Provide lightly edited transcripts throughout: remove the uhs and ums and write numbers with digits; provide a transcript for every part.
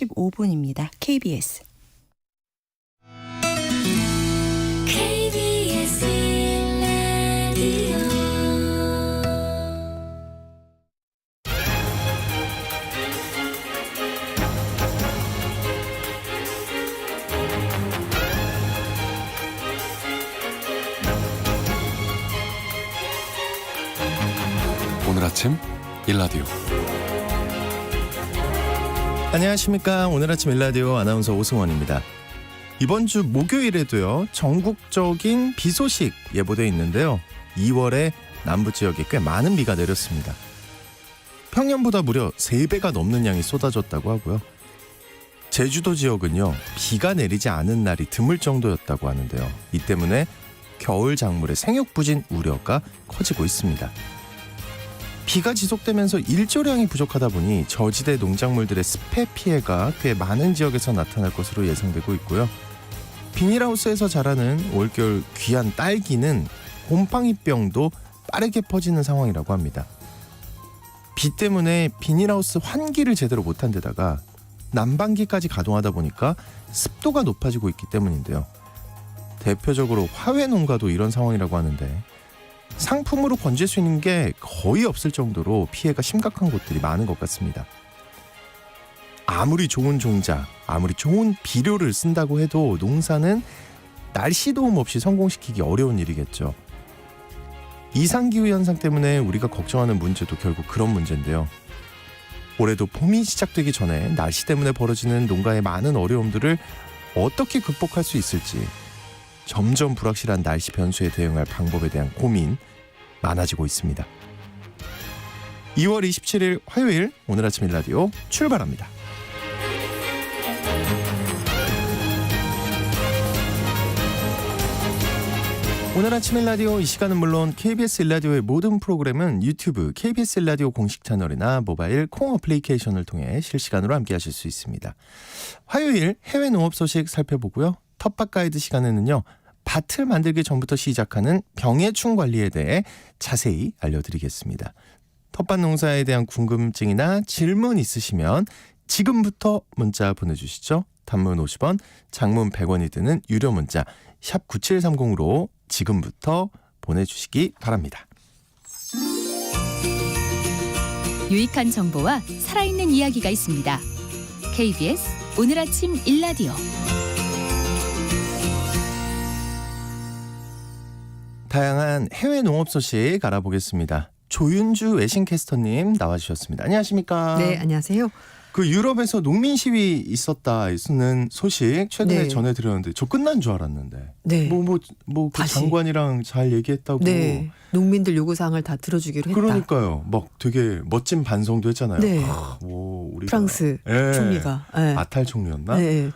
35분입니다. KBS. KBS 라디오 오늘 아침 일라디오. 안녕하십니까. 오늘 아침 일라디오 아나운서 오승원입니다. 이번 주 목요일에도요, 전국적인 비 소식 예보돼 있는데요. 2월에 남부 지역에 꽤 많은 비가 내렸습니다. 평년보다 무려 3배가 넘는 양이 쏟아졌다고 하고요. 제주도 지역은요, 비가 내리지 않은 날이 드물 정도였다고 하는데요. 이 때문에 겨울 작물의 생육 부진 우려가 커지고 있습니다. 비가 지속되면서 일조량이 부족하다 보니 저지대 농작물들의 습해 피해가 꽤 많은 지역에서 나타날 것으로 예상되고 있고요. 비닐하우스에서 자라는 올겨울 귀한 딸기는 곰팡이병도 빠르게 퍼지는 상황이라고 합니다. 비 때문에 비닐하우스 환기를 제대로 못한 데다가 난방기까지 가동하다 보니까 습도가 높아지고 있기 때문인데요. 대표적으로 화훼 농가도 이런 상황이라고 하는데 상품으로 건질 수 있는 게 거의 없을 정도로 피해가 심각한 곳들이 많은 것 같습니다. 아무리 좋은 종자, 아무리 좋은 비료를 쓴다고 해도 농사는 날씨 도움 없이 성공시키기 어려운 일이겠죠. 이상기후 현상 때문에 우리가 걱정하는 문제도 결국 그런 문제인데요. 올해도 봄이 시작되기 전에 날씨 때문에 벌어지는 농가의 많은 어려움들을 어떻게 극복할 수 있을지, 점점 불확실한 날씨 변수에 대응할 방법에 대한 고민 많아지고 있습니다. 2월 27일 화요일 오늘 아침 일라디오 출발합니다. 오늘 아침 일라디오, 이 시간은 물론 KBS 일라디오의 모든 프로그램은 유튜브 KBS 일라디오 공식 채널이나 모바일 콩 어플리케이션을 통해 실시간으로 함께하실 수 있습니다. 화요일 해외 농업 소식 살펴보고요. 텃밭 가이드 시간에는요, 밭을 만들기 전부터 시작하는 병해충 관리에 대해 자세히 알려드리겠습니다. 텃밭 농사에 대한 궁금증이나 질문 있으시면 지금부터 문자 보내주시죠. 단문 50원, 장문 100원이 드는 유료 문자 샵 9730으로 지금부터 보내주시기 바랍니다. 유익한 정보와 살아있는 이야기가 있습니다. KBS 오늘 아침 일라디오. 다양한 해외 농업 소식 알아보겠습니다. 조윤주 외신캐스터님 나와주셨습니다. 안녕하십니까? 네, 안녕하세요. 그 유럽에서 농민 시위 있었다는 소식 최근에 네. 전해드렸는데 저 끝난 줄 알았는데 네. 그 다시. 장관이랑 잘 얘기했다고. 네. 농민들 요구사항을 다 들어주기로 했다. 그러니까요. 막 되게 멋진 반성도 했잖아요. 네. 우리가 프랑스 예. 총리가. 네. 아탈 총리였나? 네.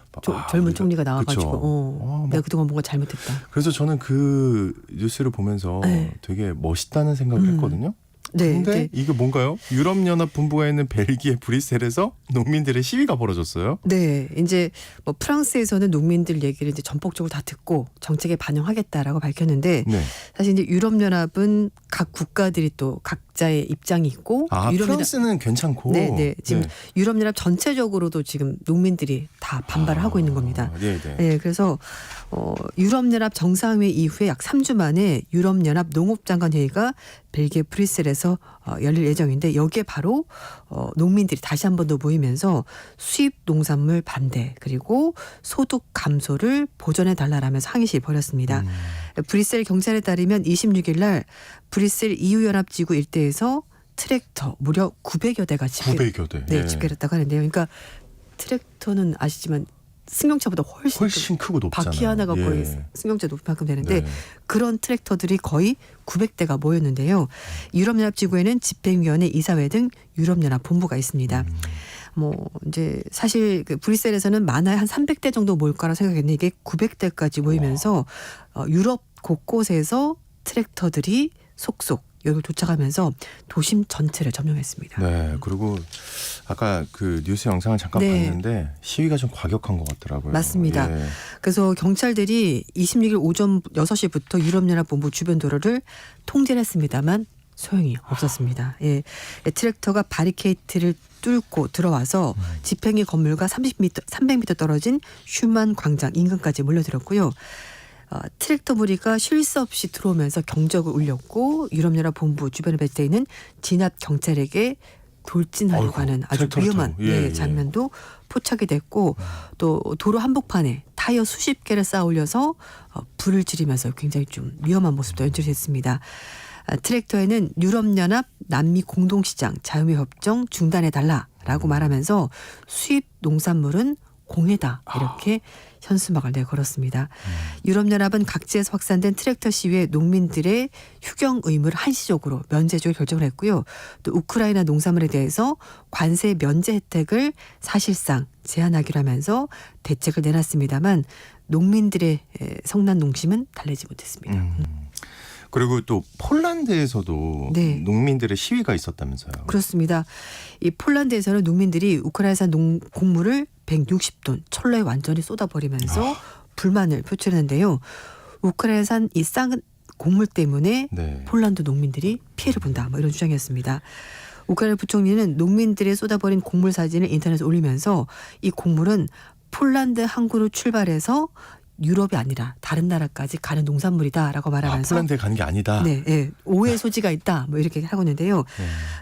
젊은 총리가 그쵸. 나와가지고 내가 그동안 뭔가 잘못했다. 그래서 저는 그 뉴스를 보면서 네. 되게 멋있다는 생각을 했거든요. 네. 근데 이게 뭔가요? 유럽연합 본부가 있는 벨기에 브뤼셀에서 농민들의 시위가 벌어졌어요. 네, 이제 뭐 프랑스에서는 농민들 얘기를 이제 전폭적으로 다 듣고 정책에 반영하겠다라고 밝혔는데 네. 사실 이제 유럽연합은 각 국가들이 또 각자의 입장이 있고 프랑스는 괜찮고. 네. 지금 유럽연합 전체적으로도 지금 농민들이 다 반발을 하고 있는 겁니다. 네. 네, 그래서 유럽연합 정상회의 이후에 약 3주 만에 유럽연합 농업장관 회의가 벨기에 브뤼셀에서 열릴 예정인데 여기에 바로 농민들이 다시 한 번 더 모이면서 수입 농산물 반대 그리고 소득 감소를 보전해 달라라면서 항의 시위 벌였습니다. 브뤼셀 경찰에 따르면 26일 날 브뤼셀 EU연합지구 일대에서 트랙터 무려 900여 대가 900여 대. 네, 집계를 했다고 하는데요. 그러니까 트랙터는 아시지만 승용차보다 훨씬 크고 높잖아요. 바퀴 하나가 거의 승용차 높은 만큼 되는데 그런 트랙터들이 거의 900대가 모였는데요. 유럽연합지구에는 집행위원회, 이사회 등 유럽연합 본부가 있습니다. 이제 사실 그 브뤼셀에서는 많아야 한 300대 정도 모일 거라 생각했는데 이게 900대까지 모이면서 유럽 곳곳에서 트랙터들이 속속 여기 도착하면서 도심 전체를 점령했습니다. 네, 그리고 아까 그 뉴스 영상을 잠깐 봤는데 시위가 좀 과격한 것 같더라고요. 맞습니다. 그래서 경찰들이 26일 오전 6시부터 유럽연합 본부 주변 도로를 통제를 했습니다만 소용이 없었습니다. 예, 트랙터가 바리케이트를 뚫고 들어와서 집행위 건물과 300m 떨어진 슈만 광장 인근까지 몰려들었고요. 트랙터 무리가 쉴 새 없이 들어오면서 경적을 울렸고 유럽연합 본부 주변에 배치되어 있는 진압 경찰에게 돌진하려고 아이고, 하는 아주 트랙터를 위험한 타고. 예, 예. 장면도 포착이 됐고 또 도로 한복판에 타이어 수십 개를 쌓아 올려서 불을 지르면서 굉장히 좀 위험한 모습도 연출됐습니다. 트랙터에는 유럽연합 남미 공동시장 자유무역협정 중단해달라라고 말하면서 수입 농산물은 공해다 이렇게 현수막을 내걸었습니다. 유럽연합은 각지에서 확산된 트랙터 시위에 농민들의 휴경 의무를 한시적으로 면제적으로 결정을 했고요. 또 우크라이나 농산물에 대해서 관세 면제 혜택을 사실상 제한하기로 하면서 대책을 내놨습니다만 농민들의 성난 농심은 달래지 못했습니다. 그리고 또 폴란드에서도 네. 농민들의 시위가 있었다면서요. 그렇습니다. 이 폴란드에서는 농민들이 우크라이나산 곡물을 160톤 철로에 완전히 쏟아버리면서 불만을 표출했는데요. 우크라이나산 이 싼 곡물 때문에 네. 폴란드 농민들이 피해를 본다. 뭐 이런 주장이었습니다. 우크라이나 부총리는 농민들의 쏟아버린 곡물 사진을 인터넷에 올리면서 이 곡물은 폴란드 항구로 출발해서 유럽이 아니라 다른 나라까지 가는 농산물이다라고 말하면서 폴란드에 가는 게 아니다. 네, 네, 오해 소지가 있다. 뭐 이렇게 하고 있는데요.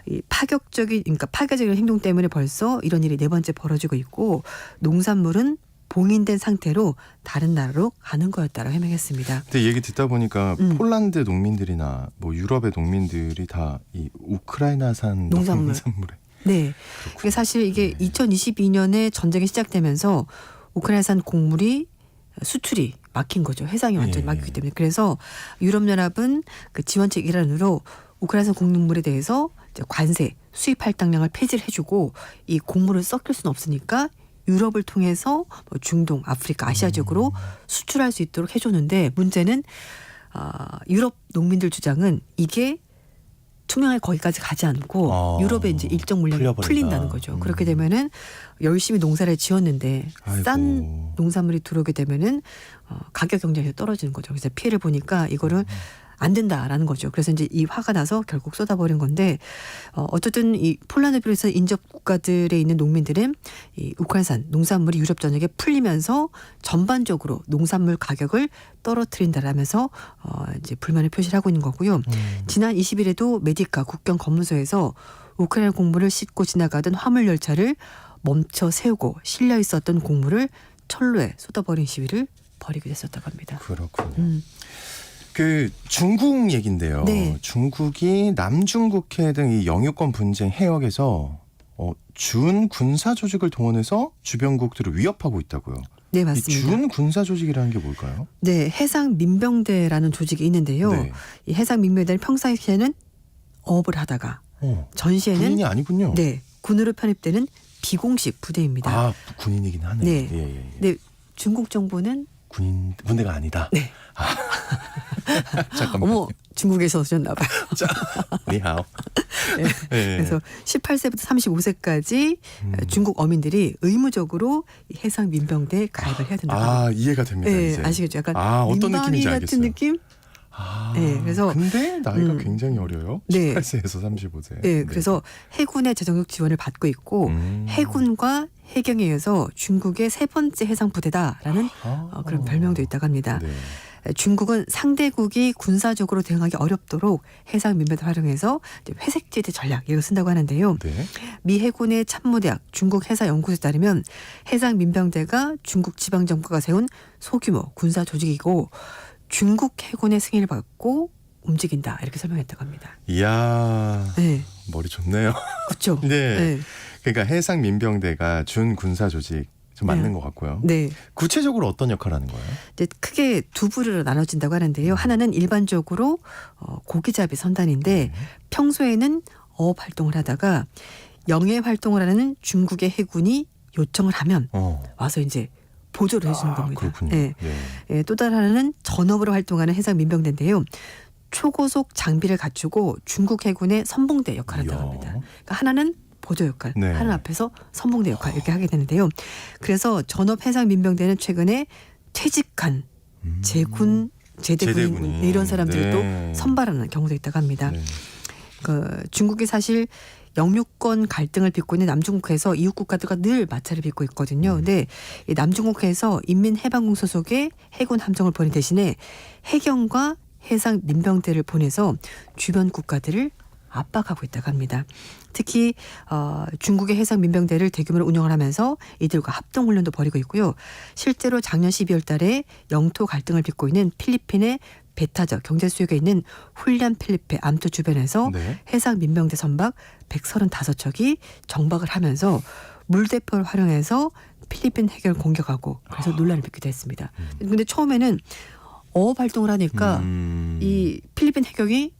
이 파격적인 행동 때문에 벌써 이런 일이 네 번째 벌어지고 있고 농산물은 봉인된 상태로 다른 나라로 가는 거였다라고 해명했습니다. 근데 얘기 듣다 보니까 폴란드 농민들이나 뭐 유럽의 농민들이 다 이 우크라이나산 농산물에. 네, 그게 사실 이게 2022년에 전쟁이 시작되면서 우크라이나산 곡물이 수출이 막힌 거죠. 해상이 완전히 막히기 때문에. 그래서 유럽연합은 그 지원책 일환으로 우크라이나 곡물에 대해서 이제 관세, 수입 할당량을 폐지를 해주고 이 곡물을 섞일 수는 없으니까 유럽을 통해서 뭐 중동, 아프리카, 아시아 지역으로 수출할 수 있도록 해줬는데 문제는 유럽 농민들 주장은 이게 투명하게 거기까지 가지 않고 유럽에 이제 일정 물량이 풀려버린다. 풀린다는 거죠. 그렇게 되면은 열심히 농사를 지었는데 아이고. 싼 농산물이 들어오게 되면은 가격 경쟁이 떨어지는 거죠. 그래서 피해를 보니까 이거를 안 된다라는 거죠. 그래서 이제 이 화가 나서 결국 쏟아버린 건데 어쨌든 이 폴란드 비롯해서 인접 국가들에 있는 농민들은 이 우크라이나산 농산물이 유럽 전역에 풀리면서 전반적으로 농산물 가격을 떨어뜨린다라면서 이제 불만을 표시를 하고 있는 거고요. 지난 20일에도 메디카 국경 검문소에서 우크라이나 곡물을 싣고 지나가던 화물 열차를 멈춰 세우고 실려 있었던 곡물을 철로에 쏟아버린 시위를 벌이게 됐었다고 합니다. 그렇군요. 그 중국 얘긴데요. 네. 중국이 남중국해 등 이 영유권 분쟁 해역에서 준 군사 조직을 동원해서 주변국들을 위협하고 있다고요. 네, 이 맞습니다. 준 군사 조직이라는 게 뭘까요? 네, 해상 민병대라는 조직이 있는데요. 네. 이 해상 민병대는 평상시에는 어업을 하다가 전시에는 군인이 아니군요. 네, 군으로 편입되는 비공식 부대입니다. 아, 군인이긴 하네. 네. 예. 네, 중국 정부는 군대가 아니다. 네. 잠깐만. 어머, 중국에서 오셨나 봐요. 니하오. 네. 네. 그래서 18세부터 35세까지 중국 어민들이 의무적으로 이 해상 민병대에 가입을 해야 된다고 합니다. 이해가 됩니다. 네, 이제. 아시겠죠? 약간 어떤 민방위 느낌인지 같은 알겠어요. 느낌? 네, 그래서 근데 나이가 굉장히 어려요. 네. 18세에서 35세. 네, 그래서 해군의 재정력 지원을 받고 있고 해군과 해경에 의해서 중국의 세 번째 해상 부대다라는 그런 별명도 있다고 합니다. 네. 중국은 상대국이 군사적으로 대응하기 어렵도록 해상 민병대 활용해서 이제 회색지대 전략 이걸 쓴다고 하는데요. 네. 미 해군의 참모대학 중국 해사연구소에 따르면 해상 민병대가 중국 지방정부가 세운 소규모 군사 조직이고 중국 해군의 승인을 받고 움직인다 이렇게 설명했다고 합니다. 이야, 네, 머리 좋네요. 그렇죠. 네. 그러니까 해상 민병대가 준 군사 조직 좀 맞는 것 같고요. 네. 구체적으로 어떤 역할을 하는 거예요? 이제 크게 두 부류로 나눠진다고 하는데요. 하나는 일반적으로 고기잡이 선단인데 평소에는 어업 활동을 하다가 영해 활동을 하는 중국의 해군이 요청을 하면 와서 이제 보조를 해주는 겁니다. 그렇군요. 네. 네, 또 다른 하나는 전업으로 활동하는 해상 민병대인데요. 초고속 장비를 갖추고 중국 해군의 선봉대 역할을 한다고 합니다. 그러니까 하나는 보조 역할, 네. 하나는 앞에서 선봉대 역할 이렇게 하게 되는데요. 그래서 전업 해상 민병대는 최근에 퇴직한 제대군인 이런 사람들을 네. 또 선발하는 경우도 있다고 합니다. 네. 그 중국이 사실 영유권 갈등을 빚고 있는 남중국해에서 이웃 국가들과 늘 마찰을 빚고 있거든요. 근데 이 남중국해에서 인민해방군 소속의 해군 함정을 보낸 대신에 해경과 해상 민병대를 보내서 주변 국가들을 압박하고 있다고 합니다. 특히 중국의 해상 민병대를 대규모로 운영을 하면서 이들과 합동훈련도 벌이고 있고요. 실제로 작년 12월 달에 영토 갈등을 빚고 있는 필리핀의 베타적 경제 수역에 있는 훌리안 필리페 암토 주변에서 네. 해상 민병대 선박 135척이 정박을 하면서 물대포를 활용해서 필리핀 해경을 공격하고 그래서 논란을 빚기도 했습니다. 근데 처음에는 어업 활동을 하니까 이 필리핀 해경이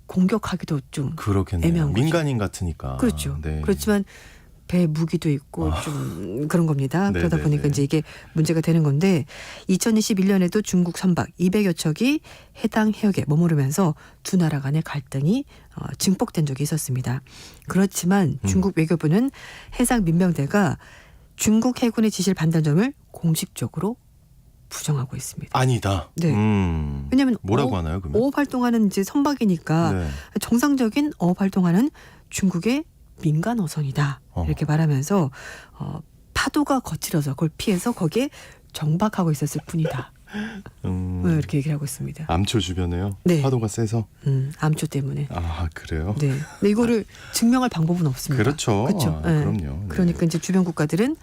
공격하기도 좀 그렇겠네요. 애매한 거죠. 민간인 같으니까. 그렇죠. 네. 그렇지만 배 무기도 있고 좀 그런 겁니다. 네, 그러다 네, 보니까 네. 이제 이게 문제가 되는 건데 2021년에도 중국 선박 200여 척이 해당 해역에 머무르면서 두 나라 간의 갈등이 증폭된 적이 있었습니다. 그렇지만 중국 외교부는 해상 민병대가 중국 해군의 지시를 반대한 점을 공식적으로 부정하고 있습니다. 아니다. 네. 왜냐하면 뭐라고 하나요, 그러면? 어업 활동하는 이제 선박이니까 네. 정상적인 어업 활동하는 중국의 민간 어선이다 이렇게 말하면서 파도가 거칠어서 그걸 피해서 거기에 정박하고 있었을 뿐이다. 이렇게 얘기를 하고 있습니다. 암초 주변에요? 네. 파도가 세서? 암초 때문에. 아, 그래요? 네. 근데 이거를 증명할 방법은 없습니다. 그렇죠. 그렇죠. 아, 네. 그럼요. 네. 그러니까 이제 주변 국가들은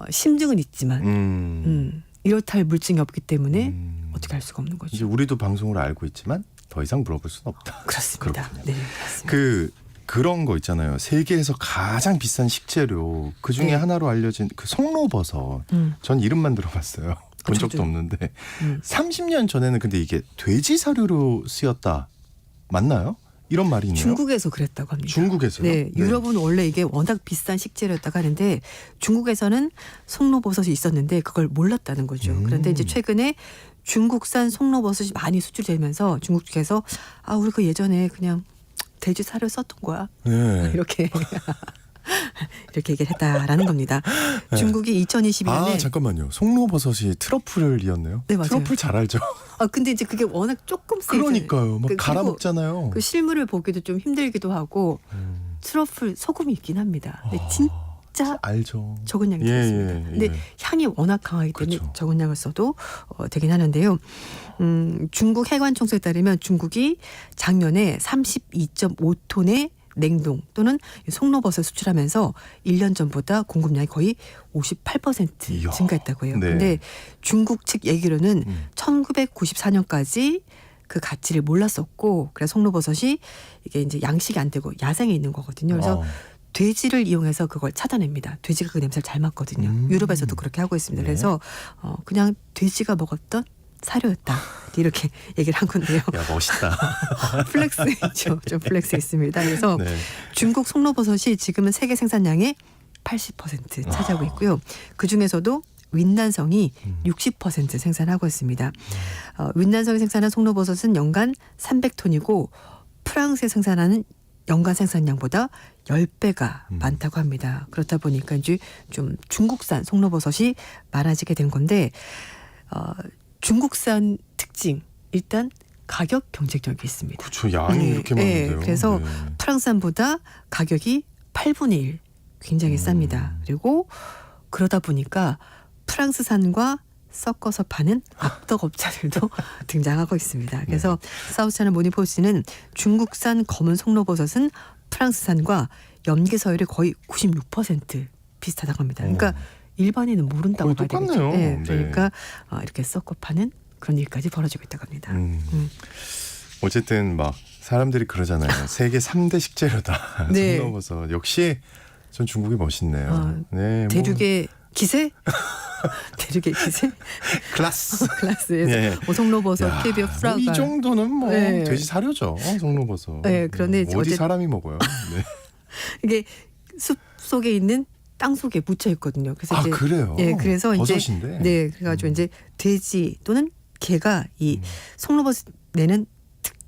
심증은 있지만 이렇다 할 물증이 없기 때문에 어떻게 할 수가 없는 거죠. 이제 우리도 방송을 알고 있지만 더 이상 물어볼 수는 없다. 그렇습니다. 그렇군요. 네, 맞습니다. 그런 거 있잖아요. 세계에서 가장 비싼 식재료 그 중에 네. 하나로 알려진 그 송로버섯. 전 이름만 들어봤어요. 본 적도 저도요. 없는데 30년 전에는 근데 이게 돼지 사료로 쓰였다. 맞나요? 이런 말이 있네요. 중국에서 그랬다고 합니다. 중국에서요? 네, 유럽은 원래 이게 워낙 비싼 식재료였다고 하는데 중국에서는 송로버섯이 있었는데 그걸 몰랐다는 거죠. 그런데 이제 최근에 중국산 송로버섯이 많이 수출되면서 중국 측에서 우리 그 예전에 그냥 돼지 사료 썼던 거야. 네. 이렇게 얘기를 했다라는 겁니다. 중국이 2022년에 잠깐만요. 송로버섯이 트러플이었네요. 네, 맞아요. 트러플 잘 알죠. 근데 이제 그게 워낙 조금 세잖아요. 그러니까요. 막 그리고 갈아 먹잖아요. 그 실물을 보기도 좀 힘들기도 하고 트러플 소금이 있긴 합니다. 근데 진짜 알죠. 적은 양이 예, 들었습니다. 예, 근데 예. 향이 워낙 강하기 때문에 그렇죠. 적은 양을 써도 되긴 하는데요. 중국 해관 청소에 따르면 중국이 작년에 32.5톤의 냉동 또는 송로버섯 수출하면서 1년 전보다 공급량이 거의 58% 이야. 증가했다고 해요. 네. 근데 중국 측 얘기로는 1994년까지 그 가치를 몰랐었고 그래서 송로버섯이 이게 이제 양식이 안 되고 야생에 있는 거거든요. 그래서 돼지를 이용해서 그걸 찾아냅니다. 돼지가 그 냄새를 잘 맡거든요. 유럽에서도 그렇게 하고 있습니다. 네. 그래서 그냥 돼지가 먹었던 사료였다. 이렇게 얘기를 한 건데요. 야, 멋있다. 플렉스죠. 좀 플렉스 있습니다. 그래서 네. 중국 송로버섯이 지금은 세계 생산량의 80% 차지하고 있고요. 그중에서도 윈난성이 60% 생산하고 있습니다. 윈난성이 생산한 송로버섯은 연간 300톤이고 프랑스에 생산하는 연간 생산량보다 10배가 많다고 합니다. 그렇다 보니까 이제 좀 중국산 송로버섯이 많아지게 된 건데 중국산 특징 일단 가격 경쟁력이 있습니다. 그렇죠. 양이 이렇게 많은데요. 그래서 네. 프랑스산보다 가격이 8분의 1 굉장히 쌉니다. 그리고 그러다 보니까 프랑스산과 섞어서 파는 압덕업자들도 등장하고 있습니다. 그래서 사우스차이나 모닝포스트는 중국산 검은 송로버섯은 프랑스산과 염계 서열이 거의 96% 비슷하다고 합니다. 그러니까 일반인은 모른다고 거의 봐야 되겠죠. 똑같네요. 네, 네. 그러니까 이렇게 섞어 파는 그런 일까지 벌어지고 있다고 합니다. 어쨌든 막 사람들이 그러잖아요. 세계 3대 식재료다. 네. 송로버섯. 역시 전 중국이 멋있네요. 네, 뭐 대륙의 기세? 대륙의 기세? 클라스. 클래스에서 예. 송로버섯, 야, 캐비어, 프라가. 이 정도는 뭐 네. 돼지 사료죠. 송로버섯. 네, 그런데 이제 어디 어쨌든- 사람이 먹어요. 네. 이게 숲 속에 있는 땅 속에 묻혀 있거든요. 그래서 이제 그래요. 예, 그래서 이제 버섯인데. 네, 그래가지고 이제 돼지 또는 개가 이 송로버섯 내는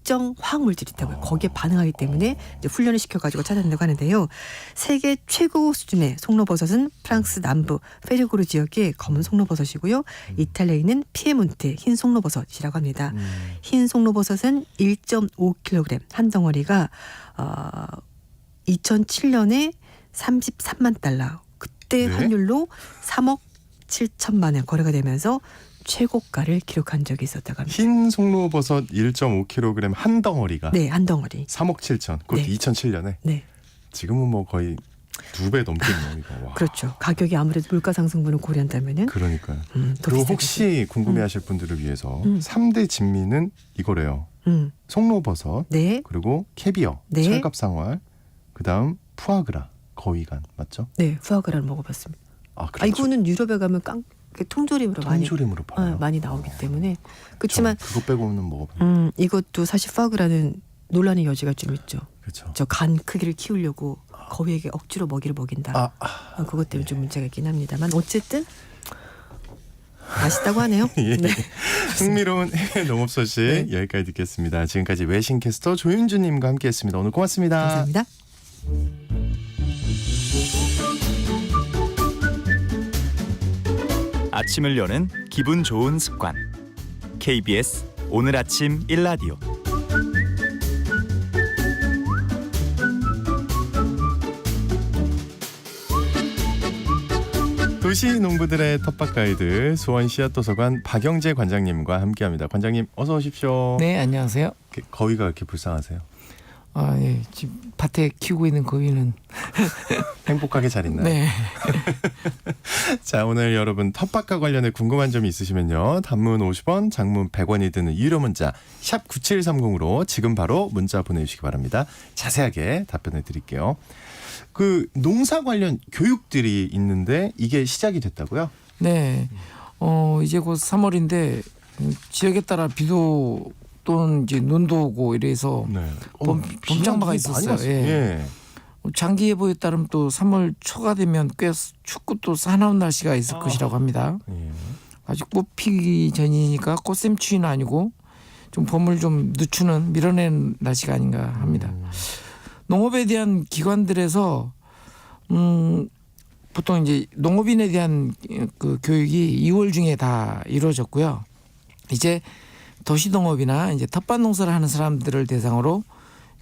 특정 화학 물질이 있다고요. 거기에 반응하기 때문에 이제 훈련을 시켜가지고 찾아낸다고 하는데요. 세계 최고 수준의 송로버섯은 프랑스 남부 페르고르 지역의 검은 송로버섯이고요. 이탈리아에 있는 피에몬테 흰 송로버섯이라고 합니다. 흰 송로버섯은 1.5kg 한 덩어리가 2007년에 33만 달러. 그때 네. 환율로 3억 7천만 원 거래가 되면서 최고가를 기록한 적이 있었다고 합니다. 흰 송로버섯 1.5kg 한 덩어리가 네, 한 덩어리. 3억 7천. 그것도 네. 2007년에. 네, 지금은 뭐 거의 2배 넘겠네요. 이거. 와. 그렇죠. 가격이 아무래도 물가 상승분을 고려한다면은 그러니까요. 더 그리고 비싸겠죠. 혹시 궁금해하실 분들을 위해서 3대 진미는 이거래요. 음, 송로버섯, 네, 그리고 캐비어, 네. 철갑상활, 그다음 푸아그라, 거위간 맞죠? 네, 푸아그라를 먹어봤습니다. 아, 아, 이거는 유럽에 가면 통조림으로 통조림으로 팔아요. 많이 나오기 때문에 그렇지만 그거 빼고는 먹어봐요. 이것도 사실 푸아그라는 논란의 여지가 좀 있죠. 그렇죠. 저 간 크기를 키우려고 거위에게 억지로 먹이를 먹인다. 그것 때문에 좀 문제가 있긴 합니다만 어쨌든 맛있다고 하네요. 예. 네. 흥미로운 해외 농업 소식 여기까지 듣겠습니다. 지금까지 외신캐스터 조윤주님과 함께했습니다. 오늘 고맙습니다. 감사합니다. 아침을 여는 기분 좋은 습관. KBS 오늘 아침 1라디오. 도시 농부들의 텃밭 가이드 수원 씨앗도서관 박영재 관장님과 함께합니다. 관장님 어서 오십시오. 네, 안녕하세요. 거위가 이렇게 불쌍하세요? 아, 예. 지금 밭에 키우고 있는 거위는 행복하게 잘 있나요? 네. 자, 오늘 여러분 텃밭과 관련해 궁금한 점이 있으시면요. 단문 50원, 장문 100원이 드는 유료 문자 샵 9730으로 지금 바로 문자 보내주시기 바랍니다. 자세하게 답변해 드릴게요. 그 농사 관련 교육들이 있는데 이게 시작이 됐다고요? 네. 이제 곧 3월인데 지역에 따라 비도 또는 이제 눈도 오고 이래서 네. 봄장마가 있었어요. 예. 장기 예보에 따르면 또 3월 초가 되면 꽤 춥고 또 사나운 날씨가 있을 것이라고 합니다. 예. 아직 꽃 피기 전이니까 꽃샘추위는 아니고 좀 봄을 좀 늦추는 밀어내는 날씨가 아닌가 합니다. 농업에 대한 기관들에서 보통 이제 농업인에 대한 그 교육이 2월 중에 다 이루어졌고요. 이제 도시농업이나 이제 텃밭 농사를 하는 사람들을 대상으로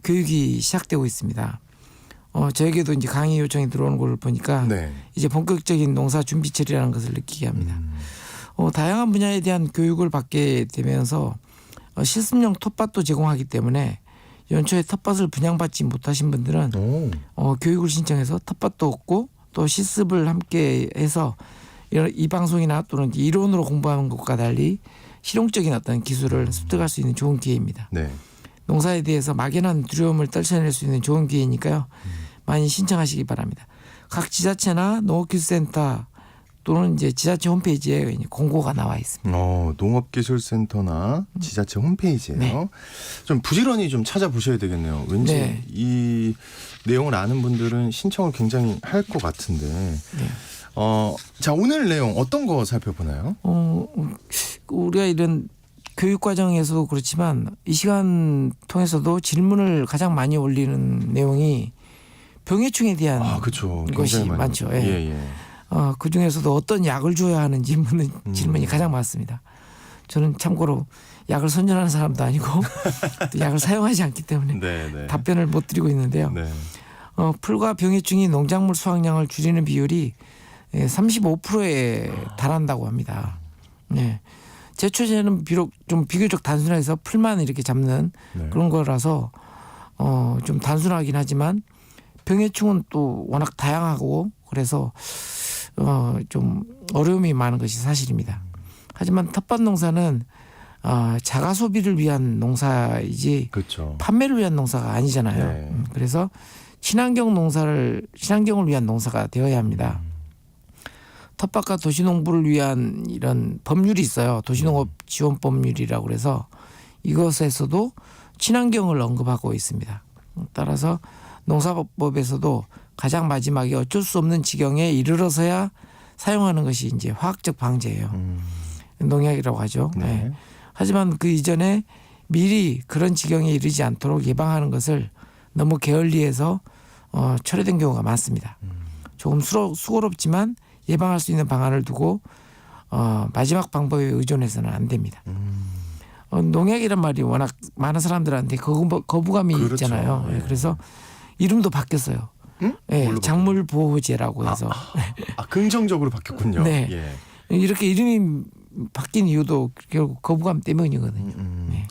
교육이 시작되고 있습니다. 저에게도 이제 강의 요청이 들어오는 걸 보니까 네. 이제 본격적인 농사 준비철이라는 것을 느끼게 합니다. 다양한 분야에 대한 교육을 받게 되면서 실습용 텃밭도 제공하기 때문에 연초에 텃밭을 분양받지 못하신 분들은 교육을 신청해서 텃밭도 얻고 또 실습을 함께 해서 이 방송이나 또는 이론으로 공부하는 것과 달리 실용적인 어떤 기술을 습득할 수 있는 좋은 기회입니다. 네. 농사에 대해서 막연한 두려움을 떨쳐낼 수 있는 좋은 기회니까요. 많이 신청하시기 바랍니다. 각 지자체나 농업기술센터 또는 이제 지자체 홈페이지에 공고가 나와 있습니다. 농업기술센터나 지자체 홈페이지에요. 네. 좀 부지런히 좀 찾아보셔야 되겠네요. 왠지 네. 이 내용을 아는 분들은 신청을 굉장히 할 것 같은데. 네. 자, 오늘 내용 어떤 거 살펴보나요? 우리가 이런 교육 과정에서도 그렇지만 이 시간 통해서도 질문을 가장 많이 올리는 내용이 병해충에 대한 그렇죠. 것이 굉장히 많이 많죠. 예. 예. 예. 그 중에서도 어떤 약을 줘야 하는지 묻는 질문이 가장 많습니다. 저는 참고로 약을 선전하는 사람도 아니고 또 약을 사용하지 않기 때문에 네, 네. 답변을 못 드리고 있는데요. 네. 풀과 병해충이 농작물 수확량을 줄이는 비율이 35%에 달한다고 합니다. 네. 제초제는 비록 좀 비교적 단순해서 풀만 이렇게 잡는 네. 그런 거라서 좀 단순하긴 하지만 병해충은 또 워낙 다양하고 그래서 좀 어려움이 많은 것이 사실입니다. 하지만 텃밭 농사는 자가 소비를 위한 농사이지 그렇죠. 판매를 위한 농사가 아니잖아요. 네. 그래서 친환경을 위한 농사가 되어야 합니다. 텃밭과 도시농부를 위한 이런 법률이 있어요. 도시농업 지원법률이라고 그래서 이것에서도 친환경을 언급하고 있습니다. 따라서 농사법에서도 가장 마지막에 어쩔 수 없는 지경에 이르러서야 사용하는 것이 이제 화학적 방제예요. 농약이라고 하죠. 네. 네. 하지만 그 이전에 미리 그런 지경에 이르지 않도록 예방하는 것을 너무 게을리해서 철회된 경우가 많습니다. 조금 수고롭지만 예방할 수 있는 방안을 두고 마지막 방법에 의존해서는 안 됩니다. 농약이란 말이 워낙 많은 사람들한테 거부감이 그렇죠. 있잖아요. 예. 그래서 이름도 바뀌었어요. 예, 뭘로 작물 보호제라고 해서 긍정적으로 바뀌었군요. 네. 예. 이렇게 이름이 바뀐 이유도 결국 거부감 때문이거든요. 네.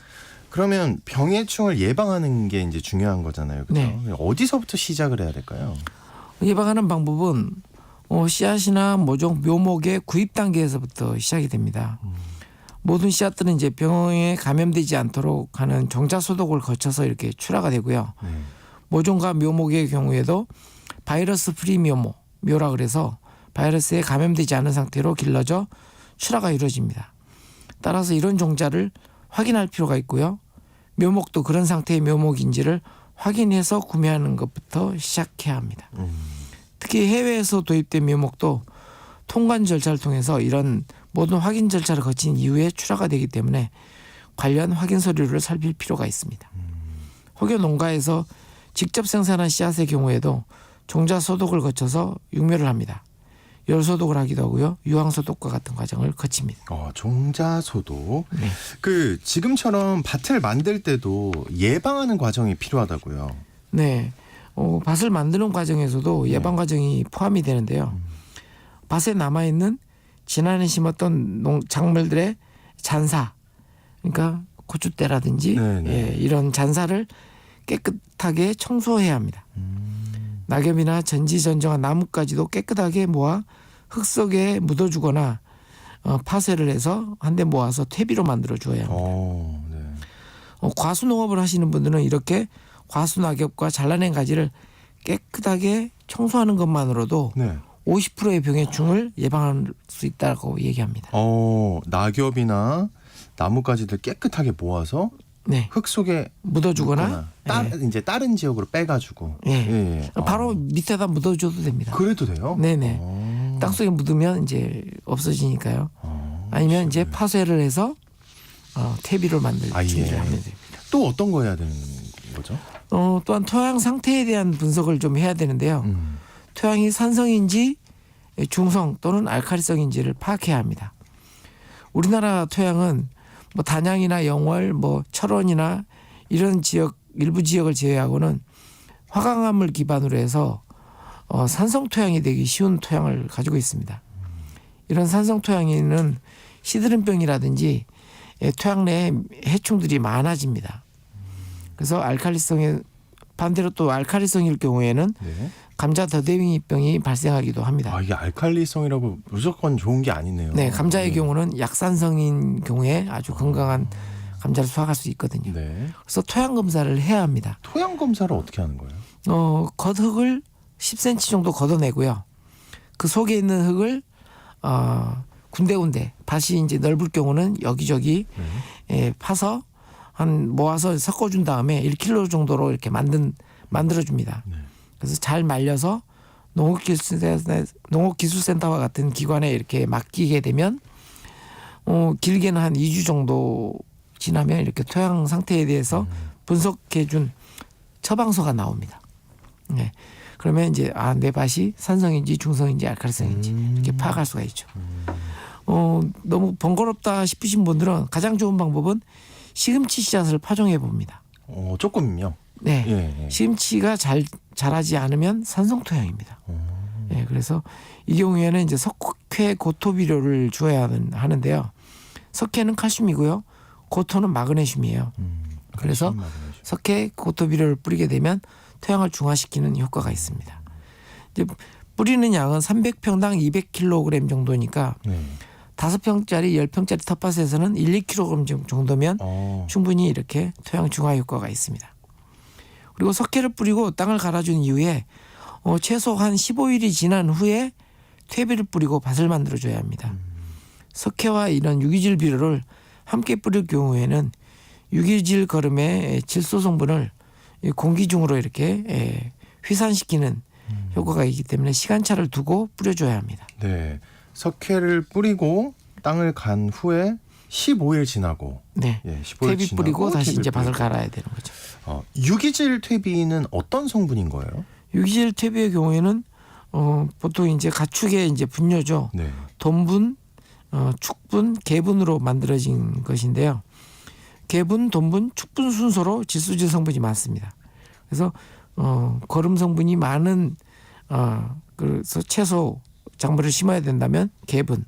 그러면 병해충을 예방하는 게 이제 중요한 거잖아요. 그죠? 네. 어디서부터 시작을 해야 될까요? 예방하는 방법은 씨앗이나 모종 묘목의 구입 단계에서부터 시작이 됩니다. 모든 씨앗들은 이제 병에 감염되지 않도록 하는 정자 소독을 거쳐서 이렇게 출하가 되고요. 네. 모종과 묘목의 경우에도 바이러스 프리 묘라 그래서 바이러스에 감염되지 않은 상태로 길러져 출하가 이루어집니다. 따라서 이런 종자를 확인할 필요가 있고요. 묘목도 그런 상태의 묘목인지를 확인해서 구매하는 것부터 시작해야 합니다. 특히 해외에서 도입된 묘목도 통관 절차를 통해서 이런 모든 확인 절차를 거친 이후에 출하가 되기 때문에 관련 확인 서류를 살필 필요가 있습니다. 혹여 농가에서 직접 생산한 씨앗의 경우에도 종자 소독을 거쳐서 육묘를 합니다. 열 소독을 하기도 하고요. 유황 소독과 같은 과정을 거칩니다. 종자 소독. 네. 지금처럼 밭을 만들 때도 예방하는 과정이 필요하다고요. 네, 밭을 만드는 과정에서도 예방 과정이 포함이 되는데요. 밭에 남아 있는 지난해 심었던 작물들의 잔사, 그러니까 고추대라든지 이런 잔사를 깨끗하게 청소해야 합니다. 낙엽이나 전지전정한 나뭇가지도 깨끗하게 모아 흙 속에 묻어주거나 파쇄를 해서 한데 모아서 퇴비로 만들어 주어야 합니다. 네. 과수 농업을 하시는 분들은 이렇게 과수 낙엽과 잘라낸 가지를 깨끗하게 청소하는 것만으로도 네. 50%의 병해충을 예방할 수 있다고 얘기합니다. 낙엽이나 나뭇가지들 깨끗하게 모아서 네, 흙 속에 묻어주거나 이제 다른 지역으로 빼가지고. 예. 바로 밑에다 묻어줘도 됩니다. 그래도 돼요? 네네. 땅속에 묻으면 이제 없어지니까요. 아니면 이제 파쇄를 해서 퇴비를 만들 준비를 하면 됩니다. 또 어떤 거 해야 되는 거죠? 또한 토양 상태에 대한 분석을 좀 해야 되는데요. 토양이 산성인지 중성 또는 알칼리성인지를 파악해야 합니다. 우리나라 토양은 뭐 단양이나 영월, 뭐 철원이나 이런 지역 일부 지역을 제외하고는 화강암을 기반으로 해서 산성 토양이 되기 쉬운 토양을 가지고 있습니다. 이런 산성 토양에는 시드름병이라든지 토양 내에 해충들이 많아집니다. 그래서 알칼리성에 반대로 또 알칼리성일 경우에는 감자 더대윙이병이 발생하기도 합니다. 이게 알칼리성이라고 무조건 좋은 게 아니네요. 네, 감자의 경우는 약산성인 경우에 아주 건강한 감자를 수확할 수 있거든요. 네. 그래서 토양 검사를 해야 합니다. 토양 검사를 어떻게 하는 거예요? 겉흙을 10cm 정도 걷어내고요. 그 속에 있는 흙을 군데군데 밭이 이제 넓을 경우는 여기저기 파서 모아서 섞어준 다음에 1kg 정도로 이렇게 만들어줍니다. 그래서 잘 말려서 농업기술센터와 같은 기관에 이렇게 맡기게 되면 길게는 한 2주 정도 지나면 이렇게 토양 상태에 대해서 분석해준 처방서가 나옵니다. 네. 그러면 이제 내 밭이 산성인지 중성인지 알칼리성인지 이렇게 파악할 수가 있죠. 너무 번거롭다 싶으신 분들은 가장 좋은 방법은 시금치 씨앗을 파종해 봅니다. 조금요? 네. 시금치가 자라지 않으면 산성 토양입니다. 네, 그래서 이 경우에는 이제 석회 고토 비료를 주어야 하는데요. 석회는 칼슘이고요. 고토는 마그네슘이에요. 그래서 석회 고토 비료를 뿌리게 되면 토양을 중화시키는 효과가 있습니다. 이제 뿌리는 양은 300평당 200kg 정도니까 5평짜리 10평짜리 텃밭에서는 1, 2kg 정도면 충분히 이렇게 토양 중화 효과가 있습니다. 그리고 석회를 뿌리고 땅을 갈아준 이후에 최소 한 15일이 지난 후에 퇴비를 뿌리고 밭을 만들어줘야 합니다. 석회와 이런 유기질 비료를 함께 뿌릴 경우에는 유기질 거름의 질소 성분을 공기 중으로 이렇게 휘산시키는 효과가 있기 때문에 시간차를 두고 뿌려줘야 합니다. 네. 석회를 뿌리고 땅을 간 후에 15일 지나고 네. 예, 15일 퇴비 지나고 뿌리고 다시 퇴비를 이제 밭을 뿌리고. 갈아야 되는 거죠. 유기질 퇴비는 어떤 성분인 거예요? 유기질 퇴비의 경우에는 보통 이제 가축의 이제 분뇨죠. 네. 돈분, 축분, 개분으로 만들어진 것인데요. 개분, 돈분, 축분 순서로 질소질 성분이 많습니다. 그래서 거름 성분이 많은 그래서 채소 작물을 심어야 된다면 개분,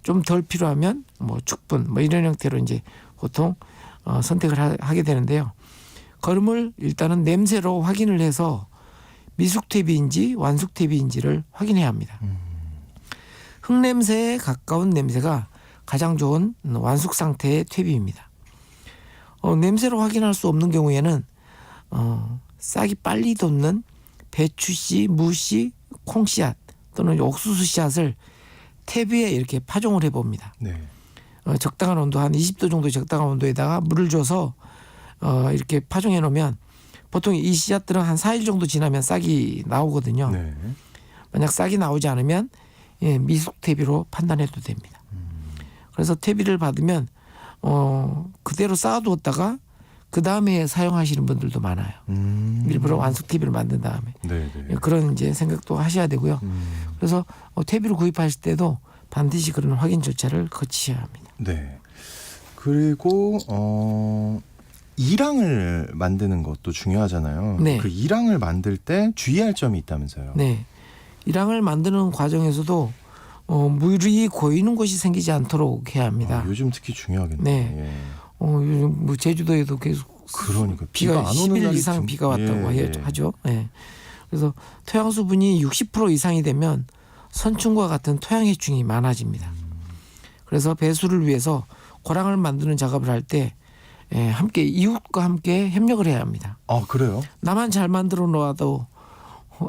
좀 덜 필요하면 뭐 축분, 뭐 이런 형태로 이제 보통 선택을 하게 되는데요. 거름을 일단은 냄새로 확인을 해서 미숙퇴비인지 완숙퇴비인지를 확인해야 합니다. 흙냄새에 가까운 냄새가 가장 좋은 완숙 상태의 퇴비입니다. 냄새로 확인할 수 없는 경우에는 싹이 빨리 돋는 배추씨, 무씨, 콩씨앗 또는 옥수수 씨앗을 퇴비에 이렇게 파종을 해봅니다. 네. 적당한 온도 한 20도 정도 적당한 온도에다가 물을 줘서 이렇게 파종해 놓으면 보통 이 씨앗들은 한 4일 정도 지나면 싹이 나오거든요. 네. 만약 싹이 나오지 않으면 미숙 퇴비로 판단해도 됩니다. 그래서 퇴비를 받으면 그대로 쌓아두었다가 그 다음에 사용하시는 분들도 많아요. 일부러 완숙 퇴비를 만든 다음에 네, 네. 그런 이제 생각도 하셔야 되고요. 그래서 퇴비를 구입하실 때도 반드시 그런 확인 절차를 거치셔야 합니다. 네. 그리고 이랑을 만드는 것도 중요하잖아요. 네. 그 이랑을 만들 때 주의할 점이 있다면서요. 네, 이랑을 만드는 과정에서도 물이 고이는 곳이 생기지 않도록 해야 합니다. 요즘 특히 중요하겠네요. 네. 예. 요즘 뭐 제주도에도 계속 그러니까 비가 안 오는 10일 날이 이상 비가 왔다고 예. 하죠. 예. 그래서 토양 수분이 60% 이상이 되면 선충과 같은 토양 해충이 많아집니다. 그래서 배수를 위해서 고랑을 만드는 작업을 할 때 함께 이웃과 함께 협력을 해야 합니다. 아 그래요? 나만 잘 만들어 놓아도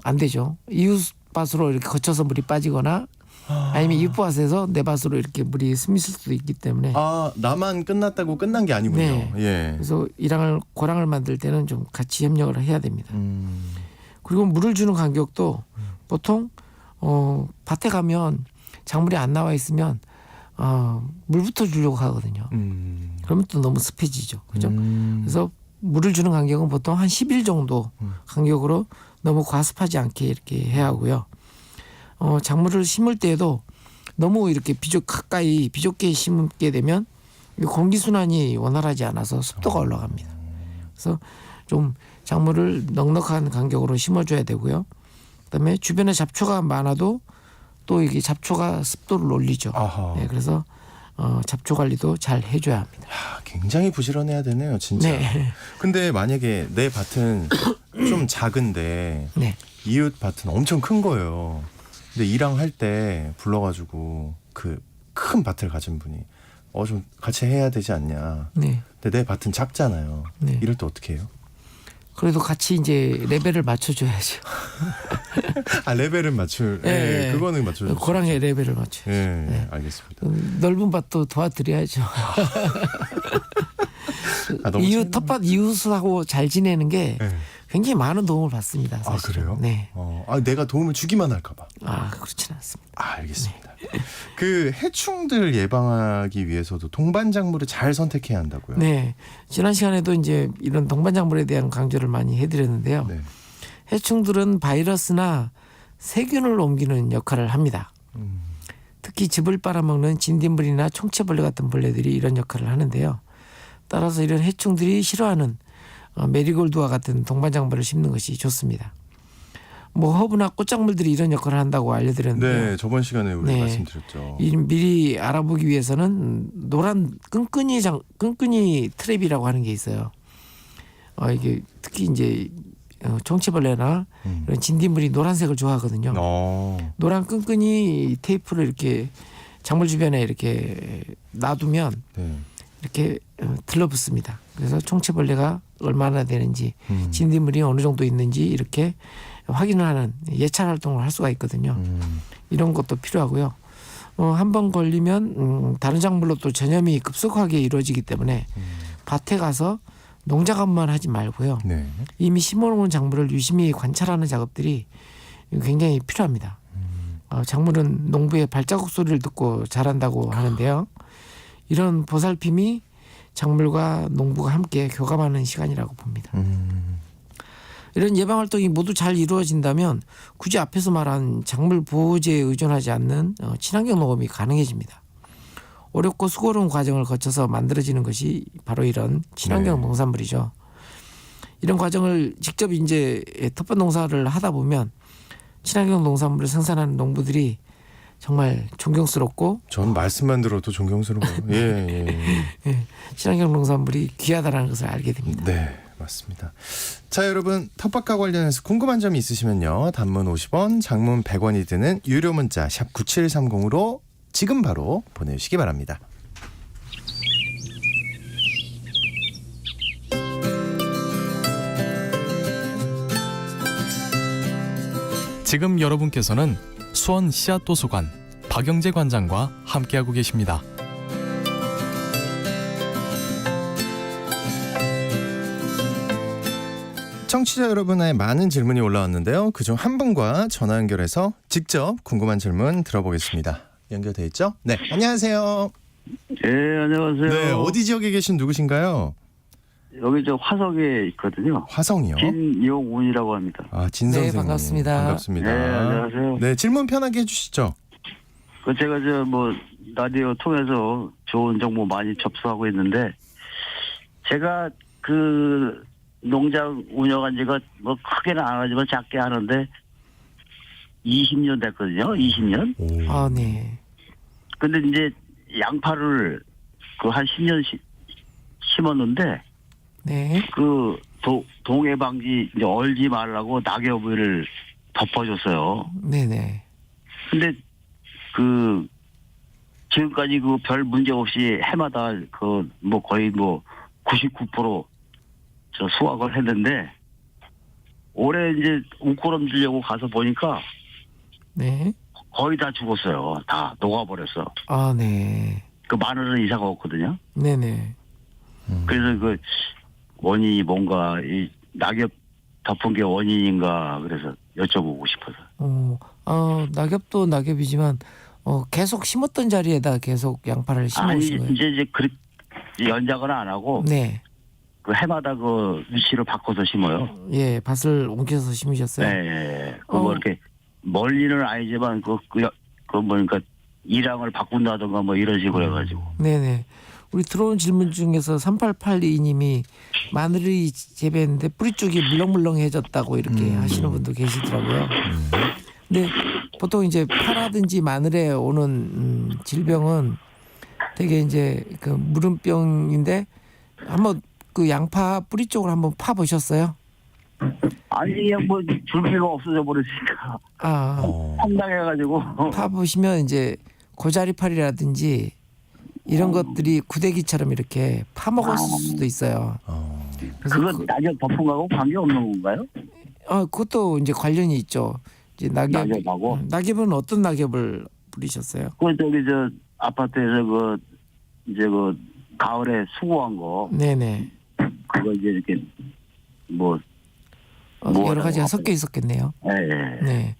안 되죠. 이웃 밭으로 이렇게 거쳐서 물이 빠지거나 아니면 이웃 밭에서 내 밭으로 이렇게 물이 스미실 수도 있기 때문에 나만 끝났다고 끝난 게 아니군요. 네. 예. 그래서 고랑을 만들 때는 좀 같이 협력을 해야 됩니다. 그리고 물을 주는 간격도 보통 밭에 가면 작물이 안 나와 있으면 물부터 주려고 하거든요. 그러면 또 너무 습해지죠. 그죠? 그래서 물을 주는 간격은 보통 한 10일 정도 간격으로 너무 과습하지 않게 이렇게 해야 하고요. 작물을 심을 때에도 너무 이렇게 가까이 비좁게 심게 되면 공기 순환이 원활하지 않아서 습도가 올라갑니다. 그래서 좀 작물을 넉넉한 간격으로 심어줘야 되고요. 그다음에 주변에 잡초가 많아도 또 이게 잡초가 습도를 올리죠. 네, 그래서 잡초 관리도 잘 해줘야 합니다. 굉장히 부지런해야 되네요, 진짜. 네. 근데 만약에 내 밭은 좀 작은데 네. 이웃 밭은 엄청 큰 거예요. 근데 이랑 할 때 불러가지고 그 큰 밭을 가진 분이 좀 같이 해야 되지 않냐. 네. 근데 내 밭은 작잖아요. 네. 이럴 때 어떻게 해요? 그래도 같이 이제 레벨을 맞춰줘야죠. 레벨은 맞출. 예, 그거는 맞춰줘. 고랑의 레벨을 맞춰. 예, 알겠습니다. 넓은 밭도 도와드려야죠. 너무 이웃 텃밭 이웃하고 잘 지내는 게 예. 굉장히 많은 도움을 받습니다. 사실. 그래요? 네. 내가 도움을 주기만 할까봐. 그렇지는 않습니다. 알겠습니다. 그 해충들 예방하기 위해서도 동반 작물을 잘 선택해야 한다고요. 네. 지난 시간에도 이제 이런 동반작물에 대한 강조를 많이 해드렸는데요. 네. 해충들은 바이러스나 세균을 옮기는 역할을 합니다. 특히 즙을 빨아먹는 진딧물이나 총체벌레 같은 벌레들이 이런 역할을 하는데요. 따라서 이런 해충들이 싫어하는 메리골드와 같은 동반작물을 심는 것이 좋습니다. 뭐 허브나 꽃작물들이 이런 역할을 한다고 알려드렸는데요. 네, 저번 시간에 우리 네. 말씀드렸죠. 미리 알아보기 위해서는 노란 끈끈이 트랩이라고 하는 게 있어요. 이게 특히 이제 총체벌레나 이런 진딧물이 노란색을 좋아하거든요. 노란 끈끈이 테이프를 이렇게 작물 주변에 이렇게 놔두면 네. 이렇게 들러붙습니다. 그래서 총체벌레가 얼마나 되는지 진딧물이 어느 정도 있는지 이렇게 확인을 하는 예찰 활동을 할 수가 있거든요. 이런 것도 필요하고요. 한 번 걸리면 다른 작물로 또 전염이 급속하게 이루어지기 때문에 밭에 가서 농작업만 하지 말고요. 네. 이미 심어놓은 작물을 유심히 관찰하는 작업들이 굉장히 필요합니다. 작물은 농부의 발자국 소리를 듣고 자란다고 하는데요. 이런 보살핌이 작물과 농부가 함께 교감하는 시간이라고 봅니다. 이런 예방 활동이 모두 잘 이루어진다면 굳이 앞에서 말한 작물 보호제에 의존하지 않는 친환경 농업이 가능해집니다. 어렵고 수고로운 과정을 거쳐서 만들어지는 것이 바로 이런 친환경 네. 농산물이죠. 이런 과정을 직접 이제 텃밭 농사를 하다 보면 친환경 농산물을 생산하는 농부들이 정말 존경스럽고 전 말씀만 들어도 존경스러워요. 예. 친환경 농산물이 귀하다는 것을 알게 됩니다. 네, 맞습니다. 자, 여러분 텃밭과 관련해서 궁금한 점이 있으시면요. 단문 50원, 장문 100원이 드는 유료 문자 샵 9730으로 지금 바로 보내주시기 바랍니다. 지금 여러분께서는 수원 씨앗도서관 박영재 관장과 함께하고 계십니다. 청취자 여러분의 많은 질문이 올라왔는데요. 그중 한 분과 전화 연결해서 직접 궁금한 질문 들어보겠습니다. 연결돼 있죠? 네, 안녕하세요. 네, 안녕하세요. 네, 어디 지역에 계신 누구신가요? 여기 저 화성에 있거든요. 화성이요? 진용운이라고 합니다. 아, 진 네, 선생님. 반갑습니다. 반갑습니다. 네, 안녕하세요. 네, 질문 편하게 해주시죠. 그 제가 라디오 통해서 좋은 정보 많이 접수하고 있는데, 제가 그 농장 운영한 지가 뭐 크게는 안 하지만 작게 하는데 20년 됐거든요. 20년. 오. 아, 네. 근데 이제 양파를 그 한 10년 심었는데, 네. 그 동해 방지 이제 얼지 말라고 낙엽을 덮어줬어요. 네네. 근데 그 지금까지 그 별 문제 없이 해마다 그 뭐 거의 뭐 99% 저 수확을 했는데, 올해 이제 웃구름 주려고 가서 보니까 네. 거의 다 죽었어요. 다 녹아버렸어. 아, 네. 그 마늘은 이사가 없거든요. 네네. 그래서 그 원인이 뭔가 이 낙엽 덮은 게 원인인가 그래서 여쭤보고 싶어서. 낙엽도 낙엽이지만 계속 심었던 자리에다 계속 양파를 아니 심으신 거예요? 이제 그 연작은 안 하고 네. 그 해마다 그 위치를 바꿔서 심어요. 예, 밭을 옮겨서 심으셨어요? 네. 그뭐 이렇게 멀리는 아니지만 그 뭐니까 이랑을 바꾼다든가 뭐 이런 식으로 해가지고. 네네. 우리 들어온 질문 중에서 3882님이 마늘이 재배했는데 뿌리 쪽이 물렁물렁해졌다고 이렇게 하시는 분도 계시더라고요. 근데 보통 이제 파라든지 마늘에 오는 질병은 되게 이제 그 무름병인데 한번 그 양파 뿌리 쪽을 한번 파 보셨어요? 아니 그냥 뭐 줄기가 없어져 버렸으니까 황당해가지고. 파 보시면 이제 고자리팔이라든지 이런 것들이 구데기처럼 이렇게 파먹었을 수도 있어요. 그래서 그거 낙엽 덮은 거하고 관계 없는 건가요? 그것도 이제 관련이 있죠. 이제 낙엽하고? 낙엽은 어떤 낙엽을 뿌리셨어요? 그 저기 저 아파트에서 그 이제 그 가을에 수고한 거 네네. 그거 이제 이렇게 뭐 여러 가지가 섞여 있었겠네요. 예. 네.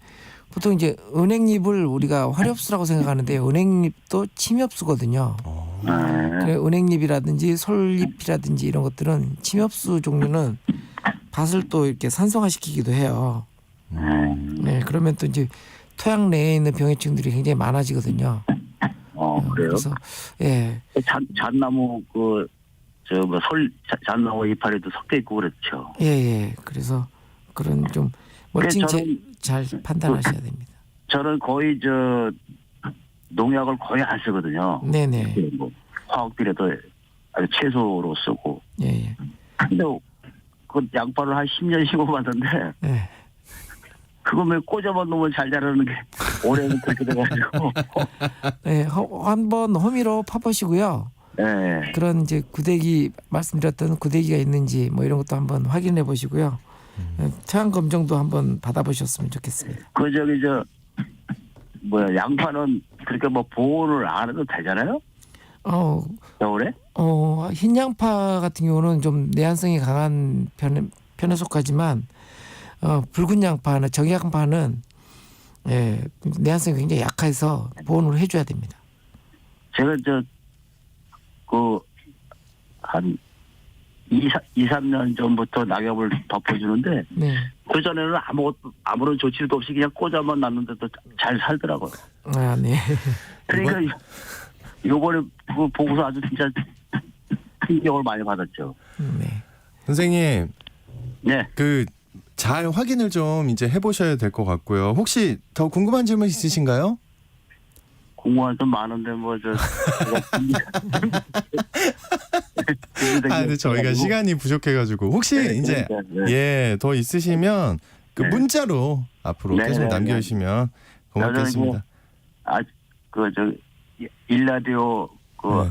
보통 이제 은행잎을 우리가 화렵수라고 생각하는데 은행잎도 침엽수거든요. 그래 은행잎이라든지 솔잎이라든지 이런 것들은 침엽수 종류는 밭을 또 이렇게 산성화시키기도 해요. 네, 그러면 또 이제 토양 내에 있는 병해충들이 굉장히 많아지거든요. 그래요? 그래서 예, 잣나무 그 저 뭐 잣나무 이파리도 섞여 있고 그렇죠. 예. 그래서 그런 좀 멋진 저는 잘 판단하셔야 됩니다. 저는 거의 저 농약을 거의 안 쓰거든요. 네네. 뭐 화학비료도 아주 최소로 쓰고. 예. 근데 그 양파를 한 10년 심어봤는데 네. 그거 왜 꽂아만 놓으면 잘 자라는 게 올해는 그렇게 돼가지고. 네, 한번 호미로 파보시고요. 네. 그런 이제 구데기 말씀드렸던 구데기가 있는지 뭐 이런 것도 한번 확인해 보시고요. 토양 검정도 한번 받아보셨으면 좋겠습니다. 그 저기 저 뭐야 양파는 그렇게 뭐 보호를 안 해도 되잖아요? 겨울에? 흰 양파 같은 경우는 좀 내한성이 강한 편에 속하지만 붉은 양파나 정양파는 내한성이 굉장히 약해서 보온을 해줘야 됩니다. 제가 저 한 2-3년 전부터 낙엽을 덮어주는데 네. 그 전에는 아무런 조치도 없이 그냥 꽂아만 놨는데도 잘 살더라고요. 아, 네. 그러니까 요번에 그 보고서 아주 진짜 충격을 많이 받았죠. 네. 선생님, 네. 잘 확인을 좀 이제 해보셔야 될 것 같고요. 혹시 더 궁금한 질문 있으신가요? 공무원 좀 많은데 근데 저희가 시간이 부족해가지고 혹시 네, 이제 그러니까, 더 있으시면 네. 문자로 앞으로 네, 계속 네, 남겨주시면 고맙겠습니다. 일라디오 네.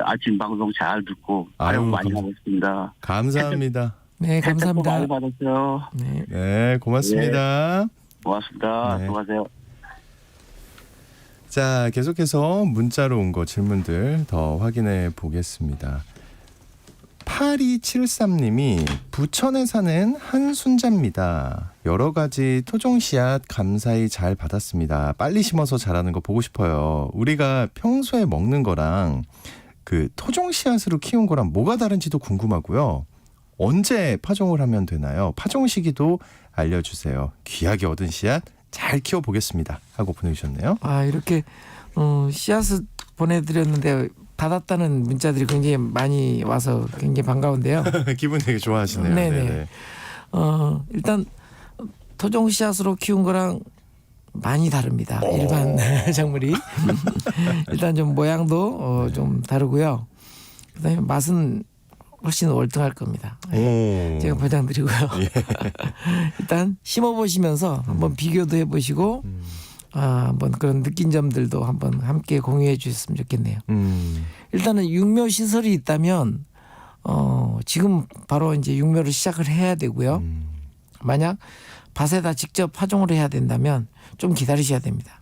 아침 방송 잘 듣고 아유, 아유 많이 하고 있습니다. 감사합니다. 네, 감사합니다. 많이 받았어요. 네. 네, 고맙습니다. 고맙습니다. 네. 수고하세요. 자, 계속해서 문자로 온 거 질문들 더 확인해 보겠습니다. 8273님이 부천에 사는 한순자입니다. 여러 가지 토종 씨앗 감사히 잘 받았습니다. 빨리 심어서 자라는 거 보고 싶어요. 우리가 평소에 먹는 거랑 그 토종 씨앗으로 키운 거랑 뭐가 다른지도 궁금하고요. 언제 파종을 하면 되나요? 파종 시기도 알려주세요. 귀하게 얻은 씨앗 잘 키워보겠습니다. 하고 보내주셨네요. 아, 이렇게 씨앗을 보내드렸는데 받았다는 문자들이 굉장히 많이 와서 굉장히 반가운데요. 기분 되게 좋아하시네요. 네네. 네네. 일단 토종 씨앗으로 키운 거랑 많이 다릅니다. 일반 작물이. 일단 좀 모양도 좀 다르고요. 그다음에 맛은 훨씬 월등할 겁니다. 오. 제가 보장드리고요. 일단 심어보시면서 한번 비교도 해보시고 한번 그런 느낀 점들도 한번 함께 공유해 주셨으면 좋겠네요. 일단은 육묘 시설이 있다면 지금 바로 이제 육묘를 시작을 해야 되고요. 만약 밭에다 직접 파종을 해야 된다면 좀 기다리셔야 됩니다.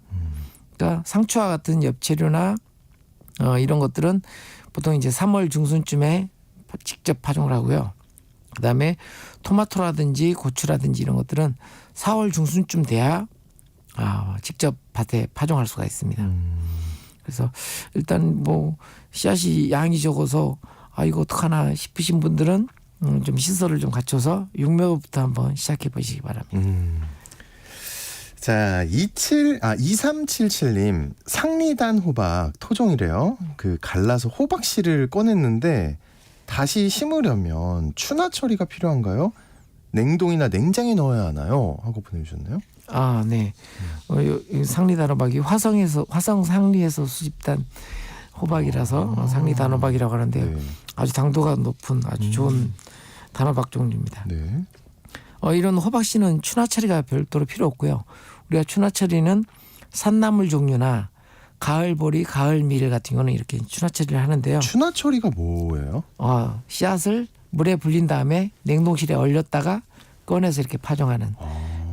그러니까 상추와 같은 엽채류나 이런 것들은 보통 이제 3월 중순쯤에 직접 파종을 하고요. 그다음에 토마토라든지 고추라든지 이런 것들은 4월 중순쯤 돼야 직접 밭에 파종할 수가 있습니다. 그래서 일단 뭐 씨앗이 양이 적어서 이거 어떡하나 싶으신 분들은 좀 시설을 좀 갖춰서 육묘부터 한번 시작해 보시기 바랍니다. 자, 2377님 상리단 호박 토종이래요. 갈라서 호박씨를 꺼냈는데 다시 심으려면 추나 처리가 필요한가요? 냉동이나 냉장에 넣어야 하나요? 하고 보내주셨네요. 아, 네. 상리단 호박이 화성 상리에서 수집단 호박이라서 상리 단호박이라고 하는데요. 네. 아주 당도가 높은 아주 좋은 단호박 종류입니다. 네. 이런 호박 씨는 추나 처리가 별도로 필요 없고요. 우리가 추나 처리는 산나물 종류나 가을보리, 가을밀 같은 거는 이렇게 추나 처리를 하는데요. 추나 처리가 뭐예요? 씨앗을 물에 불린 다음에 냉동실에 얼렸다가 꺼내서 이렇게 파종하는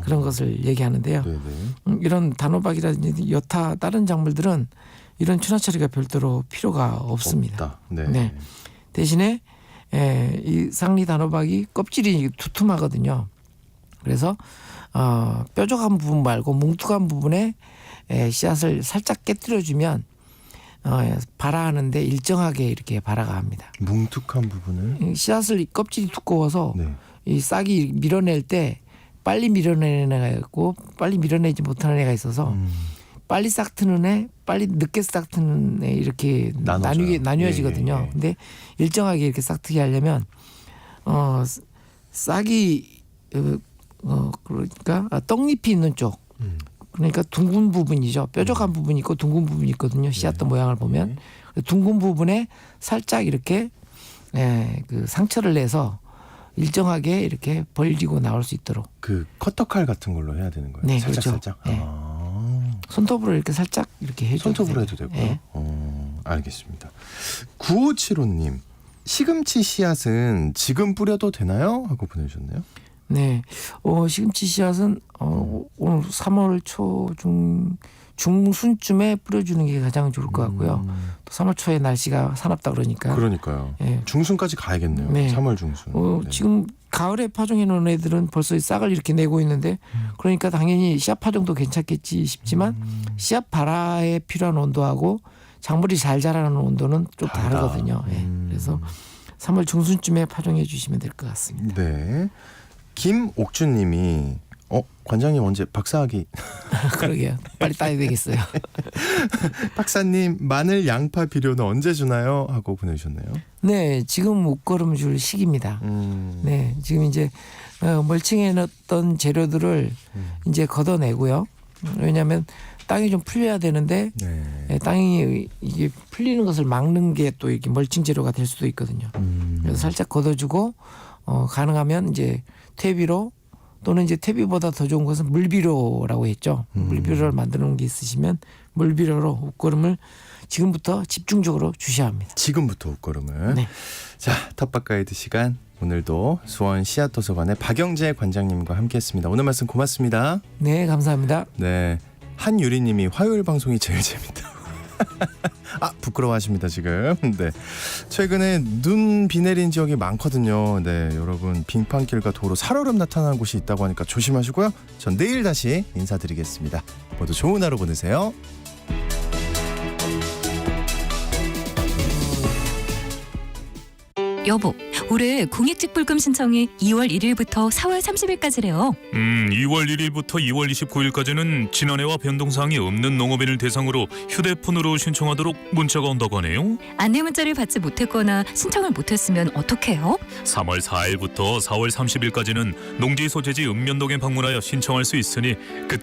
그런 것을 얘기하는데요. 네네. 이런 단호박이라든지 여타 다른 작물들은 이런 추나 처리가 별도로 필요가 없습니다. 없다. 네. 네. 대신에 이 상리 단호박이 껍질이 두툼하거든요. 그래서 뾰족한 부분 말고 뭉툭한 부분에 씨앗을 살짝 깨뜨려주면 발화하는데 일정하게 이렇게 발화가 합니다. 뭉툭한 부분을 씨앗을 껍질이 두꺼워서 네. 이 싹이 밀어낼 때 빨리 밀어내는 애가 있고 빨리 밀어내지 못하는 애가 있어서 빨리 싹 트는 애, 빨리 늦게 싹 트는 애 이렇게 나뉘어지거든요. 예, 예. 근데 일정하게 이렇게 싹 트게 하려면 싹이 그러니까 떡잎이 있는 쪽, 그러니까 둥근 부분이죠. 뾰족한 부분이 있고 둥근 부분이 있거든요. 씨앗도 모양을 보면 둥근 부분에 살짝 이렇게 그 상처를 내서 일정하게 이렇게 벌리고 나올 수 있도록. 커터칼 같은 걸로 해야 되는 거예요? 네, 살짝 그렇죠. 살짝. 네. 손톱으로 이렇게 살짝 이렇게 해줘도 손톱으로 돼요. 해도 되고요. 네. 알겠습니다. 9575님 시금치 씨앗은 지금 뿌려도 되나요? 하고 보내주셨네요. 네, 시금치 씨앗은 오늘 3월 초 중순쯤에 뿌려주는 게 가장 좋을 것 같고요. 또 3월 초에 날씨가 사납다 그러니까. 그러니까요. 예. 중순까지 가야겠네요. 네. 3월 중순. 네. 지금 가을에 파종해 놓은 애들은 벌써 싹을 이렇게 내고 있는데 그러니까 당연히 씨앗 파종도 괜찮겠지 싶지만 씨앗 발화에 필요한 온도하고 작물이 잘 자라는 온도는 좀 다르다. 다르거든요. 예. 그래서 3월 중순쯤에 파종해 주시면 될 것 같습니다. 네. 김옥주님이 관장님 언제 박사학위? 그러게요. 빨리 따야 되겠어요. 박사님 마늘 양파 비료는 언제 주나요? 하고 보내주셨네요. 네, 지금 옷걸음 줄 시기입니다. 네, 지금 이제 멀칭해 놨던 재료들을 이제 걷어내고요. 왜냐하면 땅이 좀 풀려야 되는데 네. 땅이 이게 풀리는 것을 막는 게 또 이게 멀칭 재료가 될 수도 있거든요. 그래서 살짝 걷어주고 가능하면 이제 퇴비로 또는 이제 퇴비보다 더 좋은 것은 물비료라고 했죠. 물비료를 만드는 게 있으시면 물비료로 옷걸음을 지금부터 집중적으로 주셔야 합니다. 지금부터 옷걸음을. 네. 자, 텃밭 가이드 시간. 오늘도 수원 씨앗도서관의 박영재 관장님과 함께했습니다. 오늘 말씀 고맙습니다. 네, 감사합니다. 네, 한유리님이 화요일 방송이 제일 재밌다고. 부끄러워하십니다 지금. 네, 최근에 눈 비 내린 지역이 많거든요. 네, 여러분 빙판길과 도로 살얼음 나타나는 곳이 있다고 하니까 조심하시고요. 전 내일 다시 인사드리겠습니다. 모두 좋은 하루 보내세요. 여보, 올해 공익직불금 신청이 2월 1일부터 4월 30일까지래요. 2월 1일부터 2월 29일까지는 지난해와 변동사항이 없는 농업인을 대상으로 휴대폰으로 신청하도록 문자가 온다고 하네요. 안내 문자를 받지 못했거나 신청을 못했으면 어떡해요? 3월 4일부터 4월 30일까지는 농지 소재지 읍면동에 방문하여 신청할 수 있으니 그때